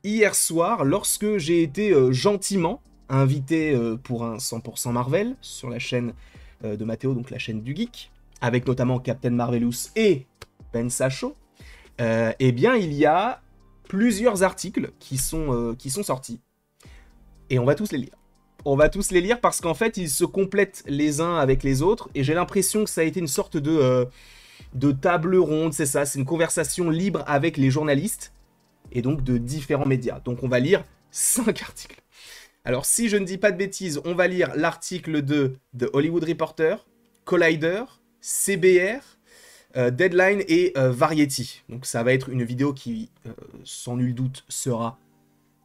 hier soir lorsque j'ai été gentiment invité pour un 100% Marvel sur la chaîne de Mathéo, donc la chaîne du geek, avec notamment Captain Marvelous et Ben Sacho. Eh bien, il y a plusieurs articles qui sont sortis. Et on va tous les lire. On va tous les lire parce qu'en fait, ils se complètent les uns avec les autres. Et j'ai l'impression que ça a été une sorte de table ronde, c'est ça. C'est une conversation libre avec les journalistes et donc de différents médias. Donc on va lire 5 articles. Alors si je ne dis pas de bêtises, on va lire l'article de The Hollywood Reporter, Collider, CBR, Deadline et Variety. Donc ça va être une vidéo qui, sans nul doute, sera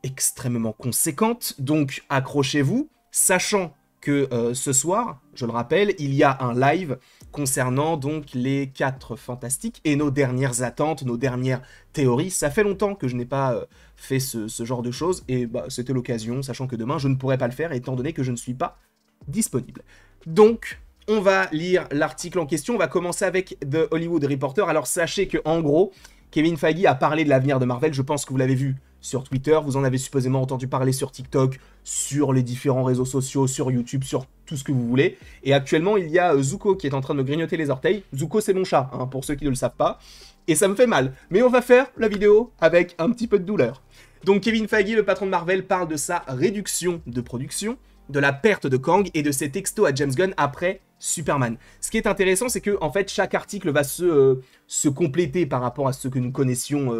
extrêmement conséquente. Donc accrochez-vous, sachant que ce soir, je le rappelle, il y a un live concernant donc les 4 fantastiques et nos dernières attentes, nos dernières théories. Ça fait longtemps que je n'ai pas fait ce genre de choses et bah, c'était l'occasion, sachant que demain je ne pourrai pas le faire étant donné que je ne suis pas disponible. Donc, on va lire l'article en question. On va commencer avec The Hollywood Reporter. Alors sachez que en gros, Kevin Feige a parlé de l'avenir de Marvel. Je pense que vous l'avez vu sur Twitter, vous en avez supposément entendu parler sur TikTok, sur les différents réseaux sociaux, sur YouTube, sur tout ce que vous voulez. Et actuellement, il y a Zuko qui est en train de me grignoter les orteils. Zuko, c'est mon chat, hein, pour ceux qui ne le savent pas. Et ça me fait mal. Mais on va faire la vidéo avec un petit peu de douleur. Donc Kevin Feige, le patron de Marvel, parle de sa réduction de production, de la perte de Kang et de ses textos à James Gunn après Superman. Ce qui est intéressant, c'est que en fait, chaque article va se compléter par rapport à ce que nous connaissions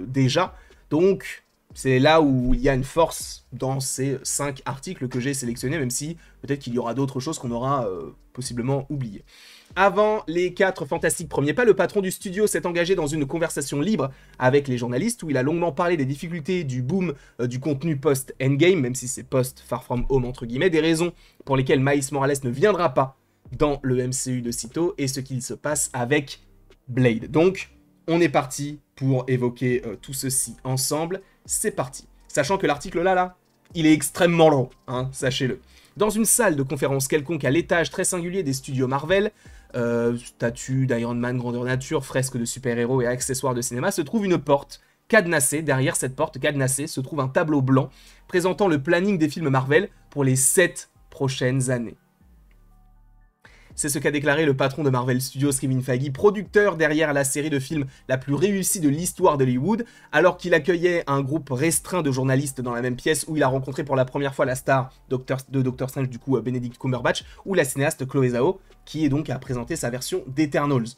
déjà. Donc, c'est là où il y a une force dans ces 5 articles que j'ai sélectionnés, même si peut-être qu'il y aura d'autres choses qu'on aura possiblement oubliées. Avant les 4 fantastiques premiers pas, le patron du studio s'est engagé dans une conversation libre avec les journalistes où il a longuement parlé des difficultés du boom du contenu post-Endgame, même si c'est post-Far From Home entre guillemets, des raisons pour lesquelles Miles Morales ne viendra pas dans le MCU de sitôt et ce qu'il se passe avec Blade. Donc, on est parti pour évoquer tout ceci ensemble. C'est parti. Sachant que l'article là, il est extrêmement long, hein, sachez-le. Dans une salle de conférence quelconque à l'étage très singulier des studios Marvel, statue d'Iron Man grandeur nature, fresques de super-héros et accessoires de cinéma, se trouve une porte cadenassée. Derrière cette porte cadenassée se trouve un tableau blanc présentant le planning des films Marvel pour les 7 prochaines années. C'est ce qu'a déclaré le patron de Marvel Studios, Kevin Feige, producteur derrière la série de films la plus réussie de l'histoire d'Hollywood, alors qu'il accueillait un groupe restreint de journalistes dans la même pièce où il a rencontré pour la première fois la star de Doctor Strange, du coup Benedict Cumberbatch, ou la cinéaste Chloé Zhao, qui est donc à présenter sa version d'Eternals.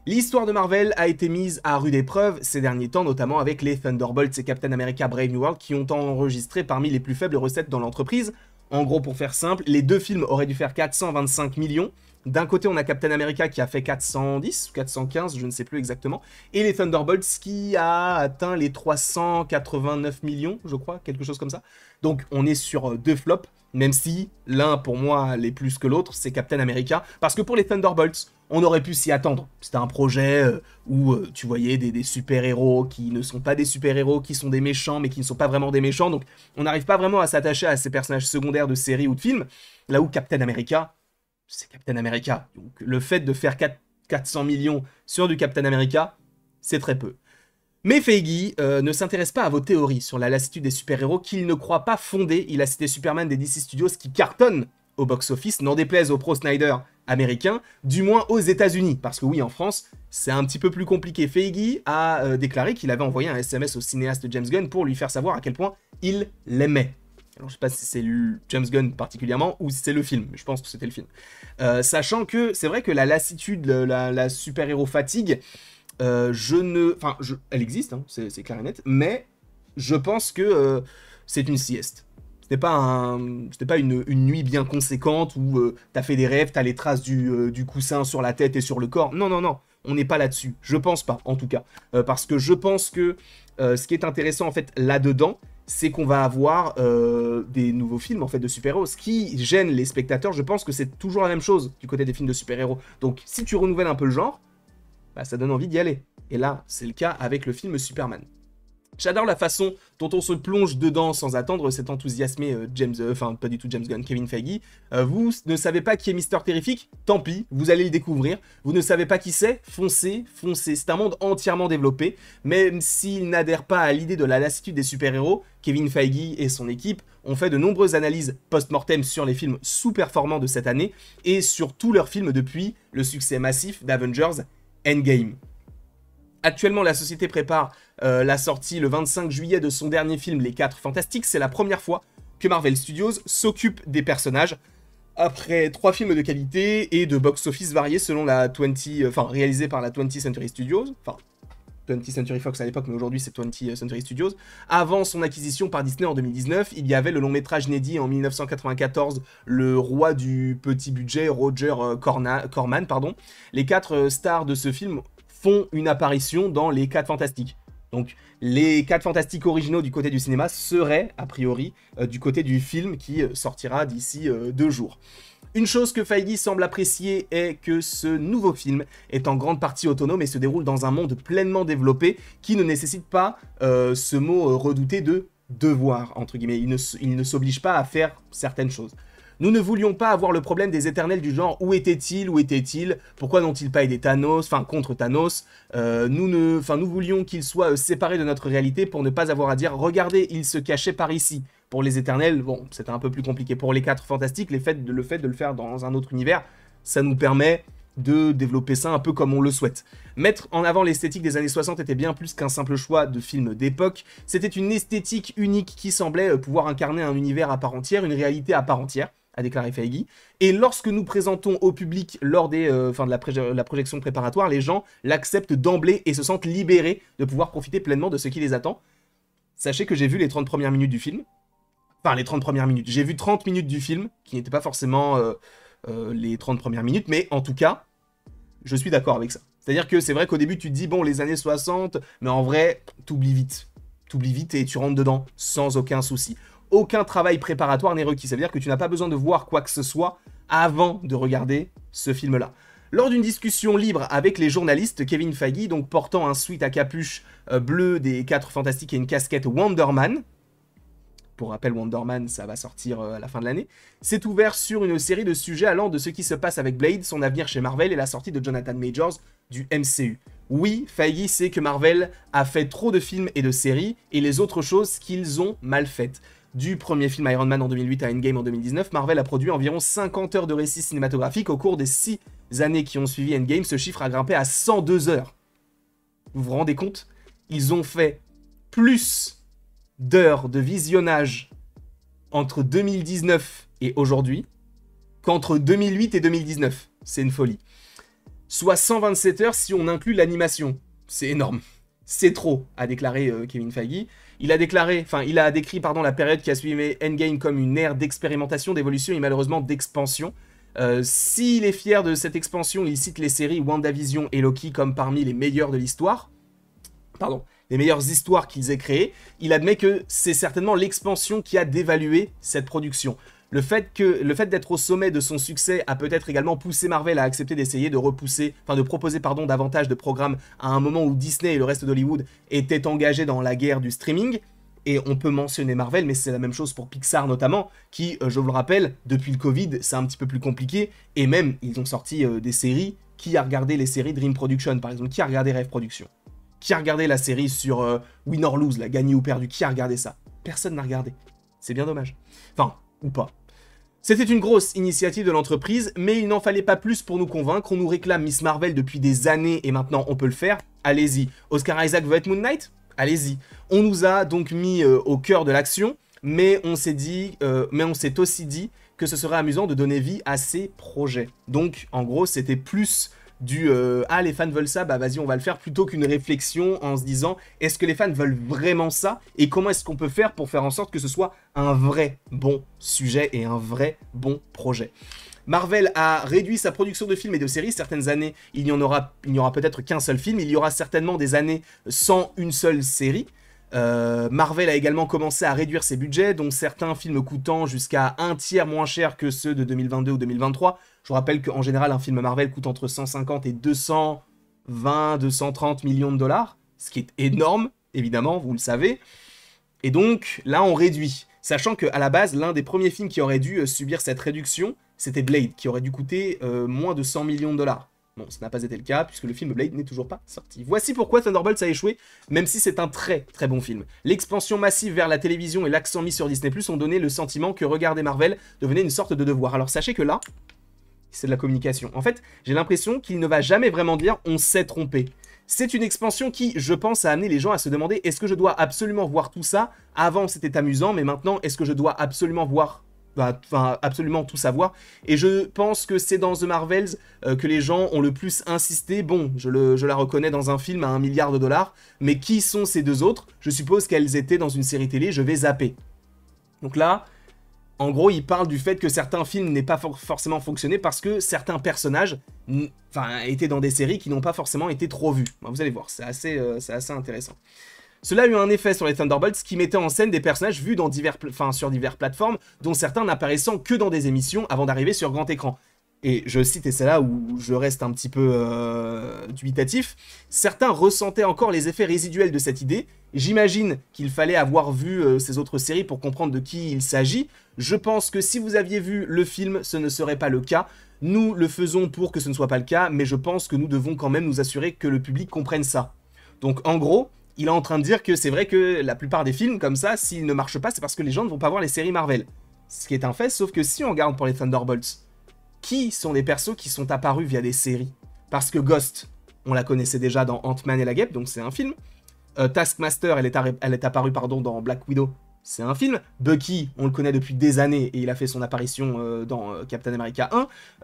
L'histoire de Marvel a été mise à rude épreuve ces derniers temps, notamment avec les Thunderbolts et Captain America Brave New World qui ont enregistré parmi les plus faibles recettes dans l'entreprise. En gros, pour faire simple, les 2 films auraient dû faire 425 millions. D'un côté, on a Captain America qui a fait 410 ou 415, je ne sais plus exactement, et les Thunderbolts qui a atteint les 389 millions, je crois, quelque chose comme ça. Donc, on est sur 2 flops, même si l'un, pour moi, l'est plus que l'autre, c'est Captain America, parce que pour les Thunderbolts, on aurait pu s'y attendre. C'était un projet où tu voyais des super-héros qui ne sont pas des super-héros, qui sont des méchants, mais qui ne sont pas vraiment des méchants, donc on n'arrive pas vraiment à s'attacher à ces personnages secondaires de séries ou de films, là où Captain America, c'est Captain America. Donc le fait de faire 400 millions sur du Captain America, c'est très peu. Mais Feige ne s'intéresse pas à vos théories sur la lassitude des super-héros qu'il ne croit pas fondées. Il a cité Superman des DC Studios qui cartonne au box-office, n'en déplaise au pro Snyder américain, du moins aux États-Unis. Parce que oui, en France, c'est un petit peu plus compliqué. Feige a déclaré qu'il avait envoyé un SMS au cinéaste James Gunn pour lui faire savoir à quel point il l'aimait. Alors je sais pas si c'est James Gunn particulièrement ou si c'est le film, mais je pense que c'était le film. Sachant que c'est vrai que la lassitude, la super-héros fatigue, elle existe, hein, c'est clair et net, mais je pense que c'est une sieste. C'était pas une nuit bien conséquente où t'as fait des rêves, t'as les traces du coussin sur la tête et sur le corps. Non, non, non, on n'est pas là-dessus. Je pense pas, en tout cas. Parce que je pense que ce qui est intéressant, en fait, là-dedans, c'est qu'on va avoir des nouveaux films en fait de super-héros. Ce qui gêne les spectateurs, je pense que c'est toujours la même chose du côté des films de super-héros. Donc si tu renouvelles un peu le genre, bah, ça donne envie d'y aller. Et là, c'est le cas avec le film Superman. J'adore la façon dont on se plonge dedans sans attendre, cet enthousiasmé enfin pas du tout James Gunn, Kevin Feige. Vous ne savez pas qui est Mister Terrific? Tant pis, vous allez le découvrir. Vous ne savez pas qui c'est? Foncez, foncez. C'est un monde entièrement développé, même s'il n'adhère pas à l'idée de la lassitude des super-héros, Kevin Feige et son équipe ont fait de nombreuses analyses post-mortem sur les films sous-performants de cette année et sur tous leurs films depuis le succès massif d'Avengers Endgame. Actuellement, la société prépare la sortie le 25 juillet de son dernier film, Les 4 Fantastiques. C'est la première fois que Marvel Studios s'occupe des personnages. Après 3 films de qualité et de box-office variés selon la réalisés par la 20th Century Studios. Enfin, 20th Century Fox à l'époque, mais aujourd'hui c'est 20th Century Studios. Avant son acquisition par Disney en 2019, il y avait le long métrage inédit en 1994, Le Roi du Petit Budget, Roger Corman, pardon. Les 4 stars de ce film font une apparition dans Les 4 Fantastiques. Donc les 4 Fantastiques originaux du côté du cinéma seraient, a priori, du côté du film qui sortira d'ici 2 jours. Une chose que Feige semble apprécier est que ce nouveau film est en grande partie autonome et se déroule dans un monde pleinement développé qui ne nécessite pas ce mot redouté de devoir, entre guillemets. Il ne s'oblige pas à faire certaines choses. Nous ne voulions pas avoir le problème des éternels du genre où était-il, pourquoi n'ont-ils pas aidé Thanos, enfin contre Thanos. Nous voulions qu'ils soient séparés de notre réalité pour ne pas avoir à dire regardez, il se cachait par ici. Pour les éternels, bon, c'était un peu plus compliqué. Pour les 4 fantastiques, le fait de le faire dans un autre univers, ça nous permet de développer ça un peu comme on le souhaite. Mettre en avant l'esthétique des années 60 était bien plus qu'un simple choix de film d'époque, c'était une esthétique unique qui semblait pouvoir incarner un univers à part entière, une réalité à part entière, a déclaré Feige. Et lorsque nous présentons au public lors de la projection préparatoire, les gens l'acceptent d'emblée et se sentent libérés de pouvoir profiter pleinement de ce qui les attend. Sachez que j'ai vu les 30 premières minutes du film. Enfin, les 30 premières minutes. J'ai vu 30 minutes du film, qui n'étaient pas forcément les 30 premières minutes, mais en tout cas, je suis d'accord avec ça. C'est-à-dire que c'est vrai qu'au début, tu te dis, bon, les années 60, mais en vrai, t'oublies vite. T'oublies vite et tu rentres dedans, sans aucun souci. Aucun travail préparatoire n'est requis. Ça veut dire que tu n'as pas besoin de voir quoi que ce soit avant de regarder ce film-là. Lors d'une discussion libre avec les journalistes, Kevin Feige, donc portant un sweat à capuche bleu des 4 Fantastiques et une casquette Wonder Man, pour rappel, Wonder Man, ça va sortir à la fin de l'année, s'est ouvert sur une série de sujets allant de ce qui se passe avec Blade, son avenir chez Marvel et la sortie de Jonathan Majors du MCU. Oui, Feige sait que Marvel a fait trop de films et de séries, et les autres choses qu'ils ont mal faites. Du premier film Iron Man en 2008 à Endgame en 2019, Marvel a produit environ 50 heures de récits cinématographiques au cours des 6 années qui ont suivi Endgame. Ce chiffre a grimpé à 102 heures. Vous vous rendez compte? Ils ont fait plus d'heures de visionnage entre 2019 et aujourd'hui qu'entre 2008 et 2019. C'est une folie. Soit 127 heures si on inclut l'animation. C'est énorme. C'est trop, a déclaré Kevin Feige. Il a décrit la période qui a suivi Endgame comme une ère d'expérimentation, d'évolution et malheureusement d'expansion. S'il est fier de cette expansion, il cite les séries WandaVision et Loki comme parmi les meilleures de l'histoire. Pardon, les meilleures histoires qu'ils aient créées. Il admet que c'est certainement l'expansion qui a dévalué cette production. Le fait d'être au sommet de son succès a peut-être également poussé Marvel à accepter d'essayer de proposer davantage de programmes à un moment où Disney et le reste d'Hollywood étaient engagés dans la guerre du streaming. Et on peut mentionner Marvel, mais c'est la même chose pour Pixar notamment, qui, je vous le rappelle, depuis le Covid, c'est un petit peu plus compliqué. Et même, ils ont sorti des séries. Qui a regardé les séries Dream Production, par exemple? Qui a regardé Rêve Production? Qui a regardé la série sur Win or Lose, la gagné ou perdu? Qui a regardé ça? Personne n'a regardé. C'est bien dommage. Enfin, ou pas. C'était une grosse initiative de l'entreprise, mais il n'en fallait pas plus pour nous convaincre. On nous réclame Miss Marvel depuis des années et maintenant on peut le faire. Allez-y. Oscar Isaac veut être Moon Knight? Allez-y. On nous a donc mis au cœur de l'action, mais on s'est aussi dit que ce serait amusant de donner vie à ces projets. Donc, en gros, c'était plus du ah, les fans veulent ça, bah vas-y, on va le faire, plutôt qu'une réflexion en se disant est-ce que les fans veulent vraiment ça et comment est-ce qu'on peut faire pour faire en sorte que ce soit un vrai bon sujet et un vrai bon projet. Marvel a réduit sa production de films et de séries. Certaines années, il n'y aura peut-être qu'un seul film. Il y aura certainement des années sans une seule série. Marvel a également commencé à réduire ses budgets, dont certains films coûtant jusqu'à un tiers moins cher que ceux de 2022 ou 2023. Je vous rappelle qu'en général, un film Marvel coûte entre 150 et 220, 230 millions de dollars, ce qui est énorme évidemment, vous le savez. Et donc, là, on réduit. Sachant qu'à la base, l'un des premiers films qui aurait dû subir cette réduction, c'était Blade, qui aurait dû coûter moins de 100 millions de dollars. Bon, ça n'a pas été le cas, puisque le film Blade n'est toujours pas sorti. Voici pourquoi Thunderbolts a échoué, même si c'est un très très bon film. L'expansion massive vers la télévision et l'accent mis sur Disney+, ont donné le sentiment que regarder Marvel devenait une sorte de devoir. Alors sachez que là, c'est de la communication. En fait, j'ai l'impression qu'il ne va jamais vraiment dire « on s'est trompé ». C'est une expansion qui, je pense, a amené les gens à se demander « est-ce que je dois absolument voir tout ça ?» Avant, c'était amusant, mais maintenant, est-ce que je dois absolument voir... Enfin, absolument tout savoir. Et je pense que c'est dans The Marvels que les gens ont le plus insisté. Bon, je la reconnais dans un film à 1 milliard de dollars, mais qui sont ces deux autres? Je suppose qu'elles étaient dans une série télé, je vais zapper. Donc là, en gros, il parle du fait que certains films n'aient pas forcément fonctionné parce que certains personnages étaient dans des séries qui n'ont pas forcément été trop vues. Vous allez voir, c'est assez intéressant. Cela a eu un effet sur les Thunderbolts qui mettait en scène des personnages vus dans sur diverses plateformes, dont certains n'apparaissant que dans des émissions avant d'arriver sur grand écran. Et je cite, et c'est là où je reste un petit peu dubitatif, certains ressentaient encore les effets résiduels de cette idée. J'imagine qu'il fallait avoir vu ces autres séries pour comprendre de qui il s'agit. Je pense que si vous aviez vu le film, ce ne serait pas le cas. Nous le faisons pour que ce ne soit pas le cas, mais je pense que nous devons quand même nous assurer que le public comprenne ça. Donc en gros... il est en train de dire que c'est vrai que la plupart des films comme ça, s'ils ne marchent pas, c'est parce que les gens ne vont pas voir les séries Marvel. Ce qui est un fait, sauf que si on regarde pour les Thunderbolts, qui sont les persos qui sont apparus via des séries? Parce que Ghost, on la connaissait déjà dans Ant-Man et la Guêpe, donc c'est un film. Taskmaster, elle est apparue dans Black Widow, c'est un film. Bucky, on le connaît depuis des années, et il a fait son apparition dans Captain America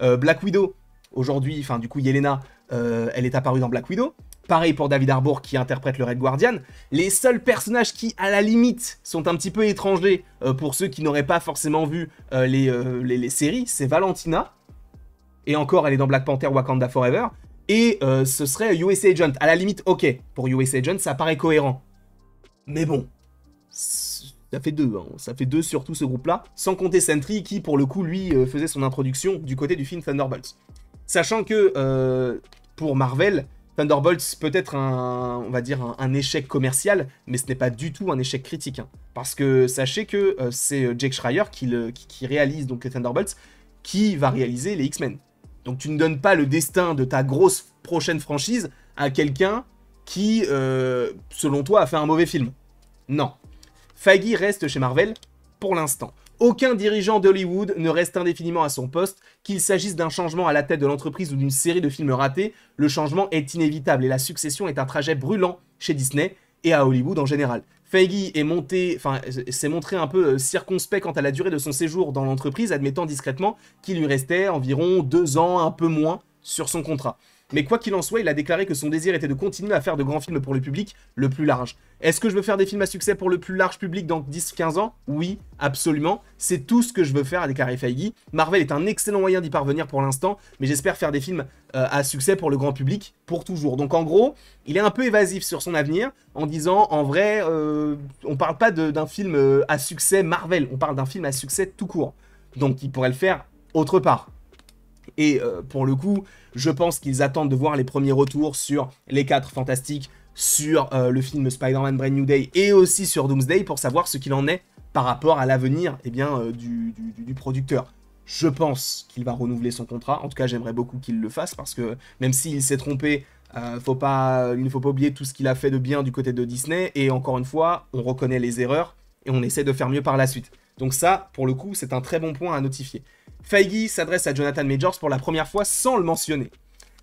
1. Black Widow, aujourd'hui, du coup Yelena, elle est apparue dans Black Widow. Pareil pour David Harbour qui interprète le Red Guardian. Les seuls personnages qui, à la limite, sont un petit peu étrangers pour ceux qui n'auraient pas forcément vu les séries, c'est Valentina. Et encore, elle est dans Black Panther Wakanda Forever. Et ce serait US Agent. À la limite, ok, pour US Agent, ça paraît cohérent. Mais bon, ça fait deux. Ça fait deux sur tout ce groupe-là. Sans compter Sentry qui, pour le coup, lui, faisait son introduction du côté du film Thunderbolts. Sachant que, pour Marvel... Thunderbolts peut être on va dire un échec commercial, mais ce n'est pas du tout un échec critique. Hein. Parce que sachez que c'est Jake Schreier qui réalise donc les Thunderbolts, qui va réaliser les X-Men. Donc tu ne donnes pas le destin de ta grosse prochaine franchise à quelqu'un qui, selon toi, a fait un mauvais film. Non. Feige reste chez Marvel pour l'instant. Aucun dirigeant d'Hollywood ne reste indéfiniment à son poste, qu'il s'agisse d'un changement à la tête de l'entreprise ou d'une série de films ratés, le changement est inévitable et la succession est un trajet brûlant chez Disney et à Hollywood en général. Feige s'est montré un peu circonspect quant à la durée de son séjour dans l'entreprise, admettant discrètement qu'il lui restait environ 2 ans, un peu moins, sur son contrat. Mais quoi qu'il en soit, il a déclaré que son désir était de continuer à faire de grands films pour le public le plus large. Est-ce que je veux faire des films à succès pour le plus large public dans 10-15 ans? Oui, absolument. C'est tout ce que je veux faire, a déclaré Feige. Marvel est un excellent moyen d'y parvenir pour l'instant, mais j'espère faire des films à succès pour le grand public pour toujours. Donc en gros, il est un peu évasif sur son avenir, en disant, en vrai, on parle pas d'un film à succès Marvel, on parle d'un film à succès tout court. Donc il pourrait le faire autre part. Et pour le coup, je pense qu'ils attendent de voir les premiers retours sur les 4 Fantastiques, sur le film Spider-Man Brand New Day et aussi sur Doomsday pour savoir ce qu'il en est par rapport à l'avenir du producteur. Je pense qu'il va renouveler son contrat, en tout cas j'aimerais beaucoup qu'il le fasse parce que même s'il s'est trompé, il ne faut pas oublier tout ce qu'il a fait de bien du côté de Disney et encore une fois, on reconnaît les erreurs et on essaie de faire mieux par la suite. Donc ça, pour le coup, c'est un très bon point à notifier. Feige s'adresse à Jonathan Majors pour la première fois sans le mentionner.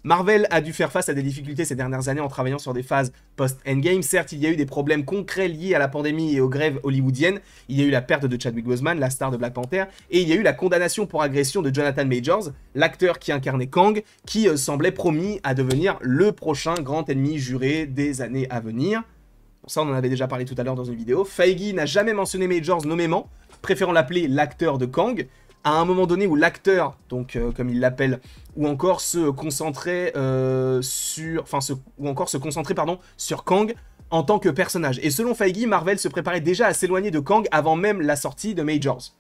Marvel a dû faire face à des difficultés ces dernières années en travaillant sur des phases post-Endgame. Certes, il y a eu des problèmes concrets liés à la pandémie et aux grèves hollywoodiennes. Il y a eu la perte de Chadwick Boseman, la star de Black Panther, et il y a eu la condamnation pour agression de Jonathan Majors, l'acteur qui incarnait Kang, qui semblait promis à devenir le prochain grand ennemi juré des années à venir. Bon, ça, on en avait déjà parlé tout à l'heure dans une vidéo. Feige n'a jamais mentionné Majors nommément, préférant l'appeler l'acteur de Kang. À un moment donné où l'acteur, donc comme il l'appelle, ou encore se concentrait sur Kang en tant que personnage. Et selon Feige, Marvel se préparait déjà à s'éloigner de Kang avant même la sortie de Majors.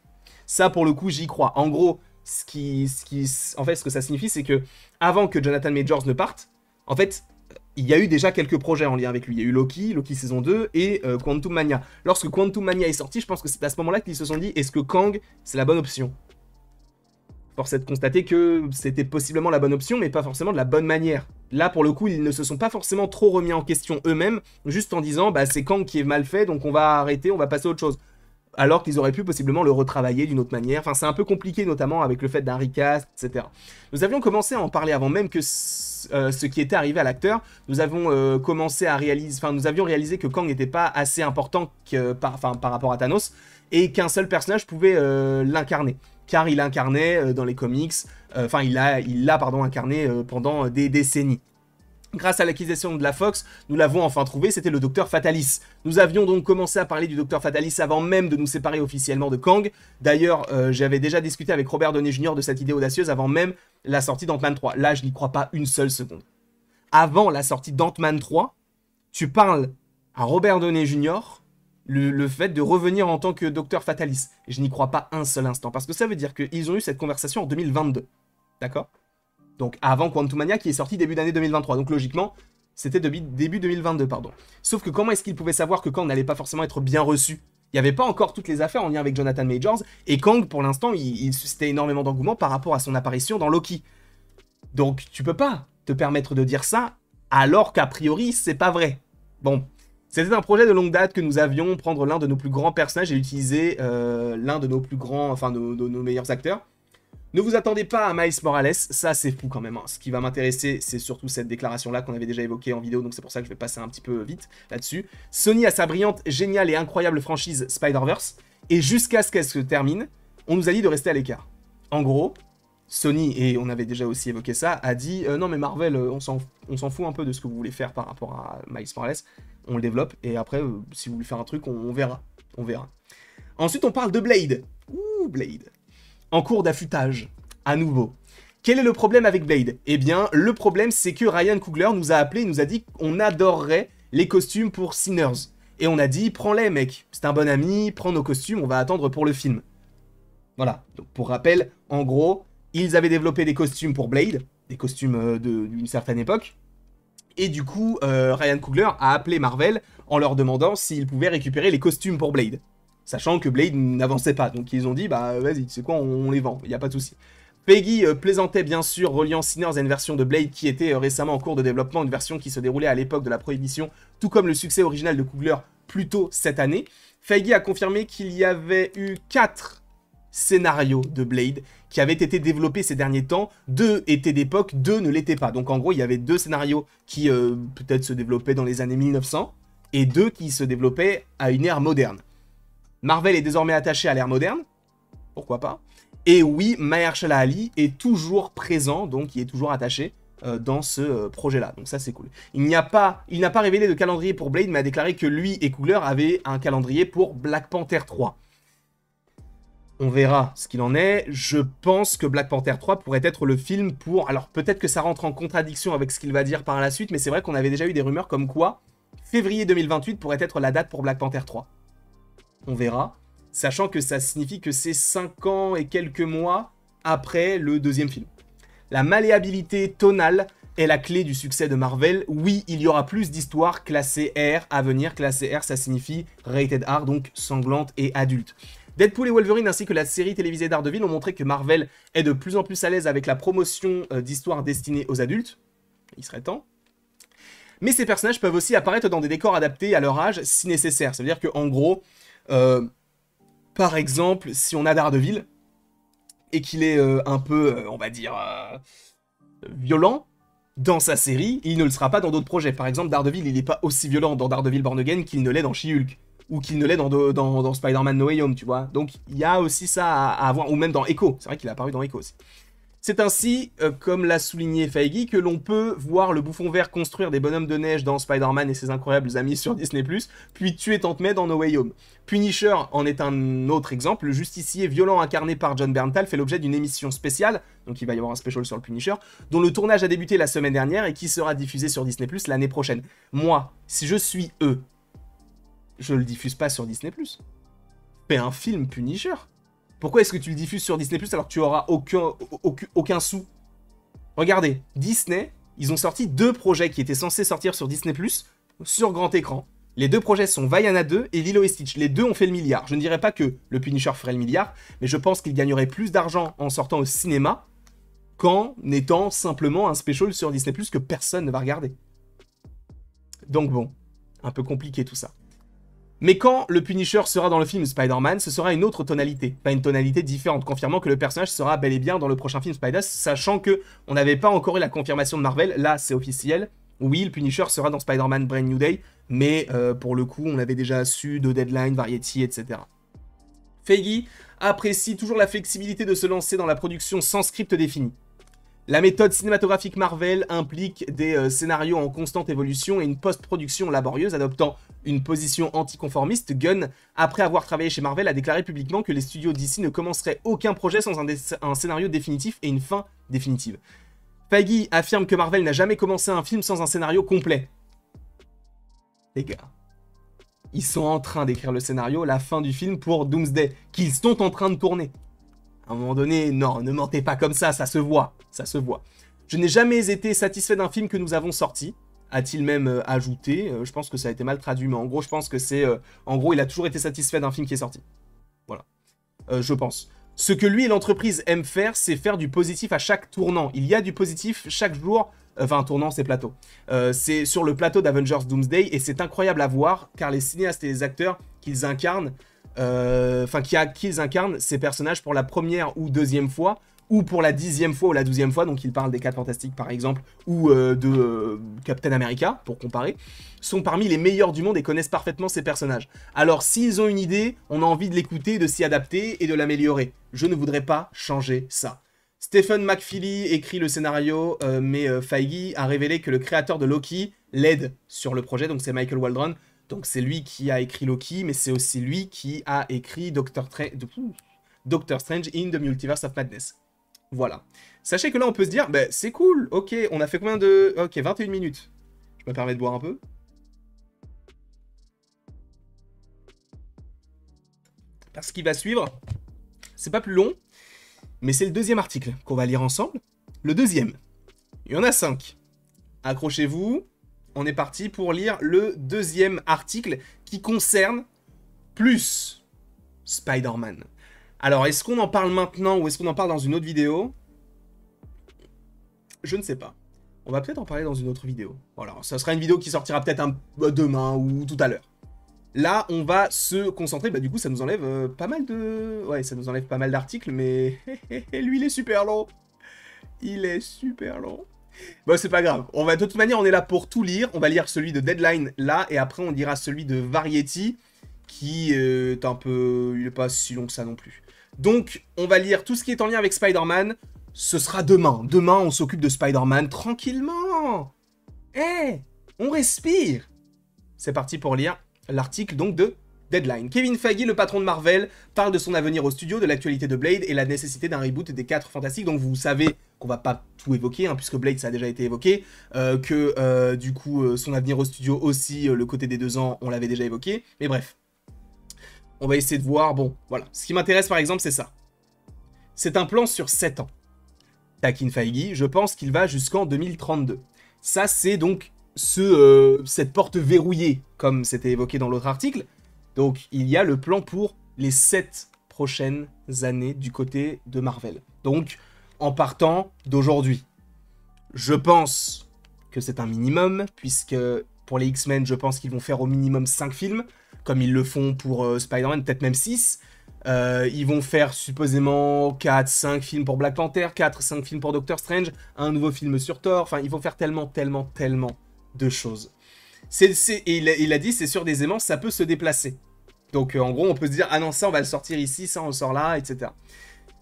Ça, pour le coup, j'y crois. En gros, ce que ça signifie, c'est que avant que Jonathan Majors ne parte, en fait, il y a eu déjà quelques projets en lien avec lui. Il y a eu Loki, Loki saison 2 et Quantum Mania. Lorsque Quantum Mania est sorti, je pense que c'est à ce moment-là qu'ils se sont dit, est-ce que Kang, c'est la bonne option? Force est de constater que c'était possiblement la bonne option, mais pas forcément de la bonne manière. Là, pour le coup, ils ne se sont pas forcément trop remis en question eux-mêmes, juste en disant, bah c'est Kang qui est mal fait, donc on va arrêter, on va passer à autre chose. Alors qu'ils auraient pu possiblement le retravailler d'une autre manière. Enfin, c'est un peu compliqué, notamment avec le fait d'un recast, etc. Nous avions commencé à en parler avant même que ce qui était arrivé à l'acteur. Nous avons commencé à réaliser... Enfin, nous avions réalisé que Kang n'était pas assez important par rapport à Thanos, et qu'un seul personnage pouvait l'incarner. Car il incarnait dans les comics... Enfin, il l'a incarné pendant des décennies. Grâce à l'acquisition de la Fox, nous l'avons enfin trouvé, c'était le Docteur Fatalis. Nous avions donc commencé à parler du Docteur Fatalis avant même de nous séparer officiellement de Kang. D'ailleurs, j'avais déjà discuté avec Robert Downey Jr. de cette idée audacieuse avant même la sortie d'Ant-Man 3. Là, je n'y crois pas une seule seconde. Avant la sortie d'Ant-Man 3, tu parles à Robert Downey Jr. le fait de revenir en tant que Docteur Fatalis. Et je n'y crois pas un seul instant, parce que ça veut dire qu'ils ont eu cette conversation en 2022. D'accord ? Donc avant Quantum Mania qui est sorti début d'année 2023. Donc logiquement, c'était début 2022, pardon. Sauf que comment est-ce qu'il pouvait savoir que Kang n'allait pas forcément être bien reçu? Il n'y avait pas encore toutes les affaires en lien avec Jonathan Majors, et Kang, pour l'instant, il suscitait énormément d'engouement par rapport à son apparition dans Loki. Donc tu peux pas te permettre de dire ça, alors qu'a priori, c'est pas vrai. Bon, c'était un projet de longue date que nous avions, prendre l'un de nos plus grands personnages et utiliser l'un de nos plus grands, enfin de nos meilleurs acteurs. Ne vous attendez pas à Miles Morales, ça c'est fou quand même. Hein. Ce qui va m'intéresser, c'est surtout cette déclaration-là qu'on avait déjà évoquée en vidéo, donc c'est pour ça que je vais passer un petit peu vite là-dessus. Sony a sa brillante, géniale et incroyable franchise Spider-Verse, et jusqu'à ce qu'elle se termine, on nous a dit de rester à l'écart. En gros, Sony, et on avait déjà aussi évoqué ça, a dit non mais Marvel, on s'en fout un peu de ce que vous voulez faire par rapport à Miles Morales, on le développe, et après, si vous voulez faire un truc, on verra. On verra. Ensuite, on parle de Blade. Ouh, Blade. En cours d'affûtage, à nouveau. Quel est le problème avec Blade? Eh bien, le problème, c'est que Ryan Coogler nous a appelé et nous a dit qu'on adorerait les costumes pour Sinners. Et on a dit, prends-les, mec. C'est un bon ami, prends nos costumes, on va attendre pour le film. Voilà. Donc, pour rappel, en gros, ils avaient développé des costumes pour Blade, des costumes d'une certaine époque. Et du coup, Ryan Coogler a appelé Marvel en leur demandant s'ils pouvaient récupérer les costumes pour Blade. Sachant que Blade n'avançait pas. Donc ils ont dit, bah vas-y, tu sais quoi, on les vend, il n'y a pas de souci. Peggy plaisantait bien sûr, reliant Sinners à une version de Blade qui était récemment en cours de développement, une version qui se déroulait à l'époque de la Prohibition, tout comme le succès original de Coogler plus tôt cette année. Feige a confirmé qu'il y avait eu 4 scénarios de Blade qui avaient été développés ces derniers temps. 2 étaient d'époque, 2 ne l'étaient pas. Donc en gros, il y avait 2 scénarios qui peut-être se développaient dans les années 1900 et 2 qui se développaient à une ère moderne. Marvel est désormais attaché à l'ère moderne, pourquoi pas. Et oui, Mahershala Ali est toujours présent, donc il est toujours attaché dans ce projet-là. Donc ça, c'est cool. Il n'a pas révélé de calendrier pour Blade, mais a déclaré que lui et Coogler avaient un calendrier pour Black Panther 3. On verra ce qu'il en est. Je pense que Black Panther 3 pourrait être le film pour... Alors peut-être que ça rentre en contradiction avec ce qu'il va dire par la suite, mais c'est vrai qu'on avait déjà eu des rumeurs comme quoi février 2028 pourrait être la date pour Black Panther 3. On verra, sachant que ça signifie que c'est 5 ans et quelques mois après le deuxième film. La malléabilité tonale est la clé du succès de Marvel. Oui, il y aura plus d'histoires classées R à venir. Classée R, ça signifie rated R, donc sanglante et adulte. Deadpool et Wolverine ainsi que la série télévisée Daredevil ont montré que Marvel est de plus en plus à l'aise avec la promotion d'histoires destinées aux adultes. Il serait temps. Mais ces personnages peuvent aussi apparaître dans des décors adaptés à leur âge si nécessaire. Ça veut dire qu'en gros... par exemple, si on a Daredevil, et qu'il est un peu, on va dire, violent dans sa série, il ne le sera pas dans d'autres projets. Par exemple, Daredevil, il n'est pas aussi violent dans Daredevil Born Again qu'il ne l'est dans She-Hulk, ou qu'il ne l'est dans Spider-Man No Way Home, tu vois. Donc, il y a aussi ça à avoir, ou même dans Echo, c'est vrai qu'il a apparu dans Echo aussi. C'est ainsi, comme l'a souligné Feige, que l'on peut voir le bouffon vert construire des bonhommes de neige dans Spider-Man et ses incroyables amis sur Disney+, puis tuer Tante May dans No Way Home. Punisher en est un autre exemple. Le justicier violent incarné par Jon Bernthal fait l'objet d'une émission spéciale, donc il va y avoir un special sur le Punisher, dont le tournage a débuté la semaine dernière et qui sera diffusé sur Disney+, l'année prochaine. Moi, si je suis eux, je le diffuse pas sur Disney+. Fais un film Punisher. Pourquoi est-ce que tu le diffuses sur Disney+ alors que tu auras aucun sou? Regardez, Disney ils ont sorti 2 projets qui étaient censés sortir sur Disney+, sur grand écran. Les 2 projets sont Vaiana 2 et Lilo et Stitch. Les 2 ont fait le milliard. Je ne dirais pas que le Punisher ferait le milliard, mais je pense qu'il gagnerait plus d'argent en sortant au cinéma qu'en étant simplement un special sur Disney+, que personne ne va regarder. Donc bon, un peu compliqué tout ça. Mais quand le Punisher sera dans le film Spider-Man, ce sera une autre tonalité, pas une tonalité différente, confirmant que le personnage sera bel et bien dans le prochain film Spider-Man, sachant que on n'avait pas encore eu la confirmation de Marvel, là c'est officiel. Oui, le Punisher sera dans Spider-Man Brand New Day, mais pour le coup, on avait déjà su de Deadline, Variety, etc. Feige apprécie toujours la flexibilité de se lancer dans la production sans script défini. La méthode cinématographique Marvel implique des scénarios en constante évolution et une post-production laborieuse, adoptant une position anticonformiste. Gunn, après avoir travaillé chez Marvel, a déclaré publiquement que les studios d'ici ne commenceraient aucun projet sans un scénario définitif et une fin définitive. Feige affirme que Marvel n'a jamais commencé un film sans un scénario complet. Les gars, ils sont en train d'écrire le scénario, la fin du film pour Doomsday, qu'ils sont en train de tourner. À un moment donné, non, ne mentez pas comme ça se voit, ça se voit. Je n'ai jamais été satisfait d'un film que nous avons sorti, a-t-il même ajouté. Je pense que ça a été mal traduit, mais en gros, je pense que c'est... en gros, il a toujours été satisfait d'un film qui est sorti. Voilà. Je pense. Ce que lui et l'entreprise aiment faire, c'est faire du positif à chaque tournant. Il y a du positif chaque jour... Enfin, tournant, c'est plateau. C'est sur le plateau d'Avengers Doomsday, et c'est incroyable à voir, car les cinéastes et les acteurs qu'ils incarnent, qu'ils incarnent ces personnages pour la première ou deuxième fois, ou pour la 10e fois ou la 12e fois, donc ils parlent des 4 Fantastiques par exemple, ou de Captain America, pour comparer, sont parmi les meilleurs du monde et connaissent parfaitement ces personnages. Alors s'ils ont une idée, on a envie de l'écouter, de s'y adapter et de l'améliorer. Je ne voudrais pas changer ça. Stephen McFeely écrit le scénario, mais Feige a révélé que le créateur de Loki l'aide sur le projet, donc c'est Michael Waldron. Donc c'est lui qui a écrit Loki, mais c'est aussi lui qui a écrit Doctor Strange in the Multiverse of Madness. Voilà. Sachez que là on peut se dire, bah, c'est cool, ok, on a fait combien de... Ok, 21 minutes. Je me permets de boire un peu. Parce qu'il va suivre, c'est pas plus long, mais c'est le 2e article qu'on va lire ensemble. Le 2e. Il y en a 5. Accrochez-vous. On est parti pour lire le 2e article qui concerne plus Spider-Man. Alors, est-ce qu'on en parle maintenant ou est-ce qu'on en parle dans une autre vidéo? Je ne sais pas. On va peut-être en parler dans une autre vidéo. Voilà, ça sera une vidéo qui sortira peut-être demain ou tout à l'heure. Là, on va se concentrer. Bah, du coup, ça nous enlève pas mal de... Ouais, ça nous enlève pas mal d'articles, mais... lui, il est super long. Il est super long. Bon, c'est pas grave. On va, de toute manière, on est là pour tout lire. On va lire celui de Deadline, là, et après, on lira celui de Variety, qui est un peu... Il est pas si long que ça non plus. Donc, on va lire tout ce qui est en lien avec Spider-Man. Ce sera demain. Demain, on s'occupe de Spider-Man tranquillement. On respire. C'est parti pour lire l'article donc de Deadline. Kevin Feige, le patron de Marvel, parle de son avenir au studio, de l'actualité de Blade et la nécessité d'un reboot des 4 Fantastiques. Donc vous savez qu'on va pas tout évoquer, hein, puisque Blade ça a déjà été évoqué, du coup son avenir au studio aussi, le côté des 2 ans, on l'avait déjà évoqué. Mais bref, on va essayer de voir, bon, voilà. Ce qui m'intéresse par exemple, c'est ça. C'est un plan sur 7 ans. Kevin Feige, je pense qu'il va jusqu'en 2032. Ça c'est donc cette porte verrouillée, comme c'était évoqué dans l'autre article. Donc, il y a le plan pour les 7 prochaines années du côté de Marvel. Donc, en partant d'aujourd'hui. Je pense que c'est un minimum, puisque pour les X-Men, je pense qu'ils vont faire au minimum 5 films, comme ils le font pour Spider-Man, peut-être même 6. Ils vont faire supposément 4-5 films pour Black Panther, 4-5 films pour Doctor Strange, un nouveau film sur Thor. Enfin, ils vont faire tellement de choses. Et il a dit, c'est sur des aimants, ça peut se déplacer. Donc en gros, on peut se dire, ah non, ça on va le sortir ici, ça on le sort là, etc.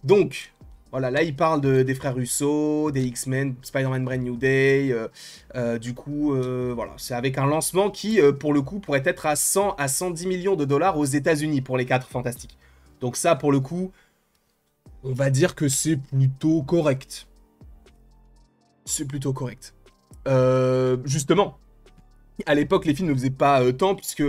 Donc, voilà, là il parle des frères Russo, des X-Men, Spider-Man Brand New Day, du coup, voilà, c'est avec un lancement qui, pour le coup, pourrait être à 100 à 110 millions de dollars aux États-Unis pour les 4 Fantastiques. Donc ça, pour le coup, on va dire que c'est plutôt correct. C'est plutôt correct. Justement, à l'époque, les films ne faisaient pas tant, puisque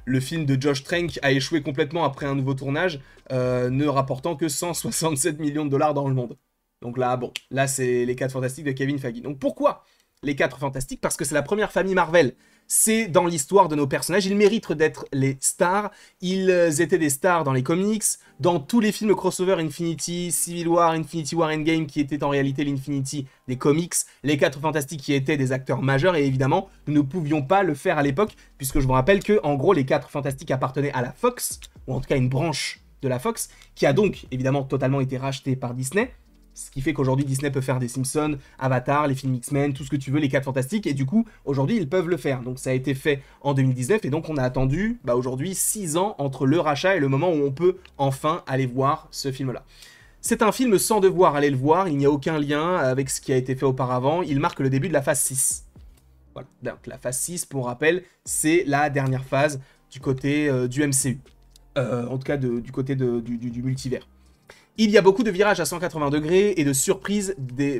le film de Josh Trank a échoué complètement après un nouveau tournage, ne rapportant que 167 millions de dollars dans le monde. Donc là, bon, là, c'est les 4 Fantastiques de Kevin Feige. Donc pourquoi les 4 Fantastiques, parce que c'est la première famille Marvel. C'est dans l'histoire de nos personnages, ils méritent d'être les stars, ils étaient des stars dans les comics, dans tous les films crossover Infinity, Civil War, Infinity War Endgame, qui étaient en réalité l'Infinity des comics, les 4 Fantastiques qui étaient des acteurs majeurs, et évidemment, nous ne pouvions pas le faire à l'époque, puisque je vous rappelle que, en gros, les 4 Fantastiques appartenaient à la Fox, ou en tout cas une branche de la Fox, qui a donc, évidemment, totalement été rachetée par Disney, ce qui fait qu'aujourd'hui, Disney peut faire des Simpsons, Avatar, les films X-Men, tout ce que tu veux, les 4 Fantastiques, et du coup, aujourd'hui, ils peuvent le faire. Donc ça a été fait en 2019, et donc on a attendu, aujourd'hui, 6 ans entre le rachat et le moment où on peut enfin aller voir ce film-là. C'est un film sans devoir aller le voir, il n'y a aucun lien avec ce qui a été fait auparavant, il marque le début de la phase 6. Voilà, donc la phase 6, pour rappel, c'est la dernière phase du côté du MCU. En tout cas, du côté du multivers. Il y a beaucoup de virages à 180 degrés et de surprises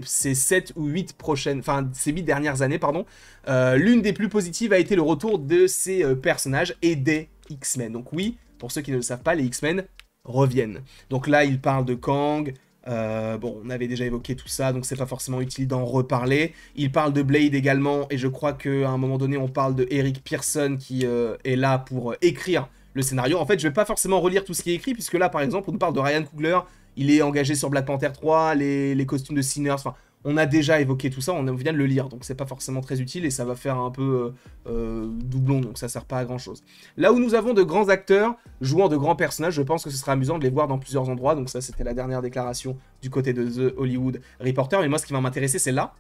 ces 7 ou 8 prochaines, enfin ces 8 dernières années, pardon. L'une des plus positives a été le retour de ces personnages et des X-Men. Donc oui, pour ceux qui ne le savent pas, les X-Men reviennent. Donc là, il parle de Kang. Bon, on avait déjà évoqué tout ça, donc c'est pas forcément utile d'en reparler. Il parle de Blade également, et je crois qu'à un moment donné, on parle de Eric Pearson qui est là pour écrire le scénario. En fait, je vais pas forcément relire tout ce qui est écrit, puisque là, par exemple, on nous parle de Ryan Coogler. Il est engagé sur Black Panther 3, les costumes de Sinners, enfin, on a déjà évoqué tout ça, on vient de le lire, donc c'est pas forcément très utile et ça va faire un peu doublon, donc ça sert pas à grand chose. Là où nous avons de grands acteurs jouant de grands personnages, je pense que ce sera amusant de les voir dans plusieurs endroits, donc ça c'était la dernière déclaration du côté de The Hollywood Reporter, mais moi ce qui va m'intéresser c'est là,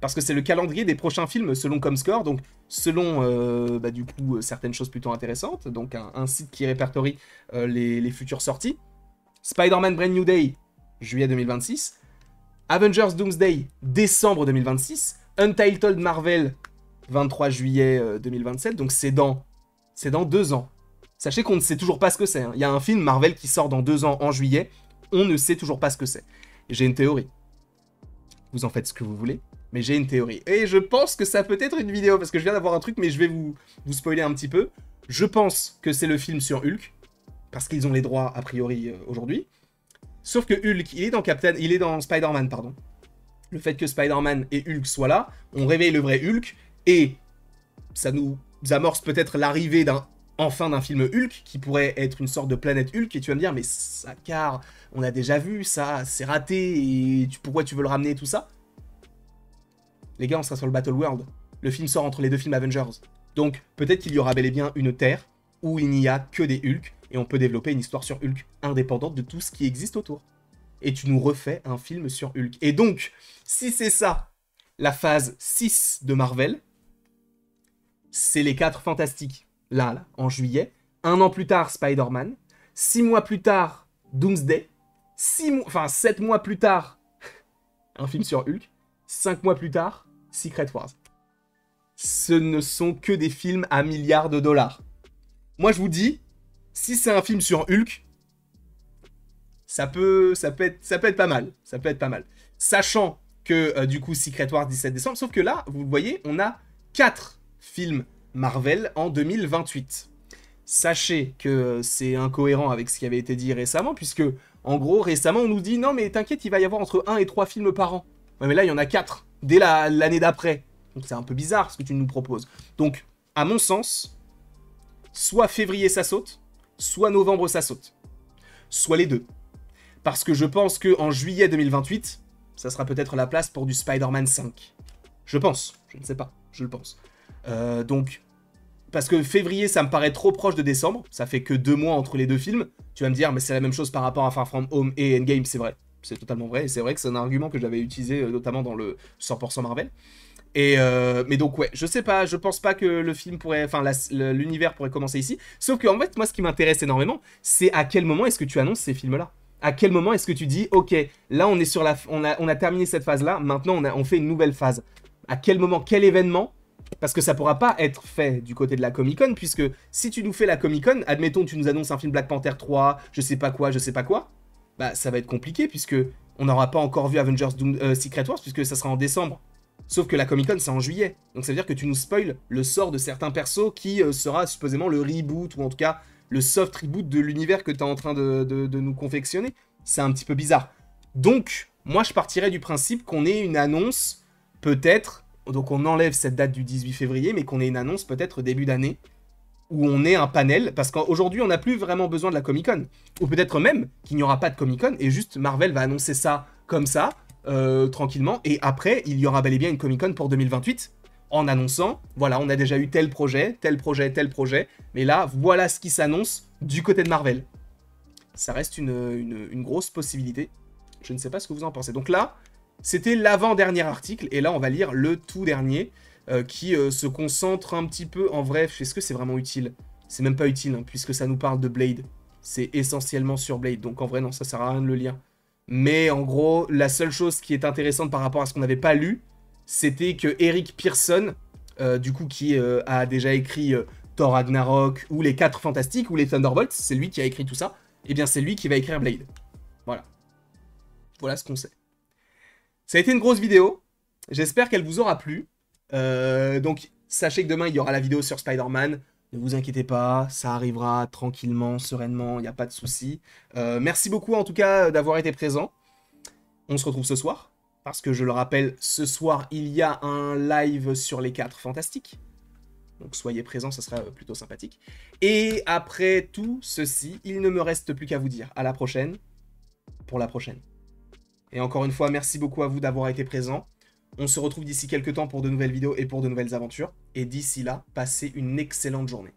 parce que c'est le calendrier des prochains films selon Comscore, donc selon du coup certaines choses plutôt intéressantes, donc un site qui répertorie les futures sorties. Spider-Man Brand New Day, juillet 2026. Avengers Doomsday, décembre 2026. Untitled Marvel, 23 juillet 2027. Donc c'est dans 2 ans. Sachez qu'on ne sait toujours pas ce que c'est. Il y a un film Marvel qui sort dans 2 ans en juillet. On ne sait toujours pas ce que c'est. J'ai une théorie. Vous en faites ce que vous voulez, mais j'ai une théorie. Et je pense que ça peut être une vidéo, parce que je viens d'avoir un truc, mais je vais vous spoiler un petit peu. Je pense que c'est le film sur Hulk. Parce qu'ils ont les droits, a priori, aujourd'hui. Sauf que Hulk, il est dans Spider-Man, pardon. Le fait que Spider-Man et Hulk soient là, on réveille le vrai Hulk, et ça nous amorce peut-être l'arrivée enfin d'un film Hulk, qui pourrait être une sorte de planète Hulk, et tu vas me dire, mais ça, car on a déjà vu ça, c'est raté, et pourquoi tu veux le ramener, tout ça? Les gars, on sera sur le Battle World. Le film sort entre les 2 films Avengers. Donc, peut-être qu'il y aura bel et bien une Terre, où il n'y a que des Hulk, et on peut développer une histoire sur Hulk indépendante de tout ce qui existe autour. Et tu nous refais un film sur Hulk. Et donc, si c'est ça, la phase 6 de Marvel, c'est les 4 Fantastiques, là, en juillet. 1 an plus tard, Spider-Man. 6 mois plus tard, Doomsday. 7 mois plus tard, un film sur Hulk. 5 mois plus tard, Secret Wars. Ce ne sont que des films à milliards de dollars. Moi, je vous dis, si c'est un film sur Hulk, ça peut être pas mal. Ça peut être pas mal. Sachant que, du coup, Secret Wars 17 décembre, sauf que là, vous le voyez, on a 4 films Marvel en 2028. Sachez que c'est incohérent avec ce qui avait été dit récemment, puisque, en gros, récemment, on nous dit, non, mais t'inquiète, il va y avoir entre 1 et 3 films par an. Ouais, mais là, il y en a 4, dès l'année d'après. Donc c'est un peu bizarre, ce que tu nous proposes. Donc, à mon sens, soit février, ça saute, soit novembre, ça saute. Soit les deux. Parce que je pense qu'en juillet 2028, ça sera peut-être la place pour du Spider-Man 5. Je pense. Je ne sais pas. Je le pense. Donc, parce que février, ça me paraît trop proche de décembre. Ça fait que 2 mois entre les 2 films. Tu vas me dire, mais c'est la même chose par rapport à Far From Home et Endgame, c'est vrai. C'est totalement vrai. Et c'est vrai que c'est un argument que j'avais utilisé, notamment dans le 100% Marvel. Mais donc ouais, je sais pas, je pense pas que le film pourrait, enfin l'univers pourrait commencer ici. Sauf que en fait, moi ce qui m'intéresse énormément, c'est à quel moment est-ce que tu annonces ces films-là? À quel moment est-ce que tu dis, ok, là on est sur on a terminé cette phase-là, maintenant on fait une nouvelle phase. À quel moment, quel événement? Parce que ça pourra pas être fait du côté de la Comic-Con, puisque si tu nous fais la Comic-Con, admettons tu nous annonces un film Black Panther 3, je sais pas quoi, bah ça va être compliqué, puisque on n'aura pas encore vu Avengers Secret Wars, puisque ça sera en décembre. Sauf que la Comic-Con, c'est en juillet. Donc ça veut dire que tu nous spoil le sort de certains persos qui sera supposément le reboot, ou en tout cas le soft reboot de l'univers que tu es en train de nous confectionner. C'est un petit peu bizarre. Donc, moi je partirais du principe qu'on ait une annonce, peut-être, Donc on enlève cette date du 18 février, mais qu'on ait une annonce peut-être début d'année, où on ait un panel, parce qu'aujourd'hui on n'a plus vraiment besoin de la Comic-Con. Ou peut-être même qu'il n'y aura pas de Comic-Con, et juste Marvel va annoncer ça comme ça, tranquillement, et après il y aura bel et bien une Comic-Con pour 2028, en annonçant, voilà, on a déjà eu tel projet, tel projet, tel projet, mais là, voilà ce qui s'annonce du côté de Marvel. Ça reste une grosse possibilité. Je ne sais pas ce que vous en pensez. Donc là, c'était l'avant-dernier article, et là, on va lire le tout dernier, qui se concentre un petit peu, en vrai, est-ce que c'est vraiment utile? C'est même pas utile, hein, puisque ça nous parle de Blade. C'est essentiellement sur Blade, donc en vrai, non, ça sert à rien de le lire. Mais en gros, la seule chose qui est intéressante par rapport à ce qu'on n'avait pas lu, c'était que Eric Pearson, du coup, qui a déjà écrit Thor Ragnarok, ou les 4 Fantastiques, ou les Thunderbolts, c'est lui qui a écrit tout ça, et bien c'est lui qui va écrire Blade. Voilà. Voilà ce qu'on sait. Ça a été une grosse vidéo, j'espère qu'elle vous aura plu. Donc, sachez que demain, il y aura la vidéo sur Spider-Man. Ne vous inquiétez pas, ça arrivera tranquillement, sereinement, il n'y a pas de souci. Merci beaucoup en tout cas d'avoir été présent. On se retrouve ce soir, parce que je le rappelle, ce soir, il y a un live sur les 4 Fantastiques. Donc soyez présents, ça sera plutôt sympathique. Et après tout ceci, il ne me reste plus qu'à vous dire à la prochaine, pour la prochaine. Et encore une fois, merci beaucoup à vous d'avoir été présents. On se retrouve d'ici quelques temps pour de nouvelles vidéos et pour de nouvelles aventures. Et d'ici là, passez une excellente journée.